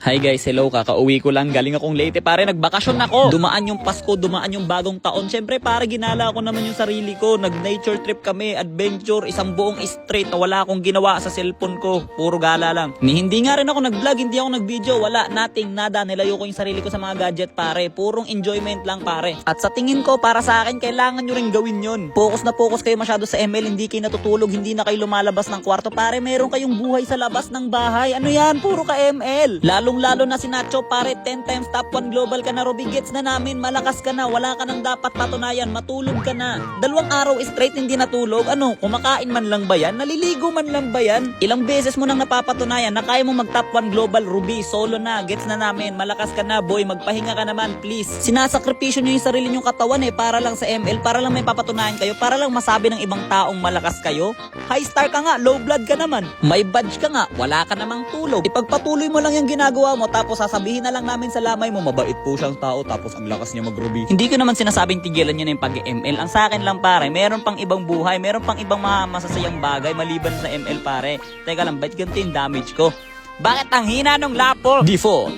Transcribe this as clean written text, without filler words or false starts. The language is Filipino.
Hi guys, hello, kakauwi ko lang, galing akong Leyte pare, nagbakasyon ako. Dumaan yung Pasko, dumaan yung bagong taon. Syempre pare, ginala ko naman yung sarili ko. Nag-nature trip kami, adventure, isang buong straight na wala akong ginawa sa cellphone ko. Puro gala lang. Hindi nga rin ako nag-vlog, hindi ako nag-video, wala, nothing, nada. Nilayo ko yung sarili ko sa mga gadget pare. Purong enjoyment lang pare. At sa tingin ko, para sa akin, kailangan nyo rin gawin yun. Focus na focus kayo masyado sa ML, hindi kayo natutulog, hindi na kayo lumalabas ng kwarto pare. Meron kayong buhay sa labas ng bahay. Ano yan? Puro ka ML. Lalong-lalo na si Nacho pare, 10 times top 1 global ka na, Robbie gets na namin, malakas ka na, wala ka nang dapat patunayan, matulog ka na. 2 araw straight hindi natulog, ano, kumakain man lang ba yan? Naliligo man lang ba yan? Ilang beses mo nang napapatunayan na kaya mo mag top 1 global, Ruby, solo na, gets na namin, malakas ka na boy, magpahinga ka naman please. Sinasakripisyo nyo yung sarili nyong katawan para lang sa ML, para lang may papatunayan kayo, para lang masabi ng ibang taong malakas kayo. High star ka nga, low blood ka naman, may badge ka nga, wala ka namang tulog. Ipagpatuloy mo lang yung ginagawa mo, tapos sasabihin na lang namin sa lamay mo, mabait po siyang tao, tapos ang lakas niya mag-Ruby. Hindi ko naman sinasabing tigilan niyo na yung pag-ML. Ang sa akin lang pare, meron pang ibang buhay, meron pang ibang mga masasayang bagay maliban sa ML pare. Teka lang, ba't ganito yung damage ko? Bakit ang hina nung laptop? Default.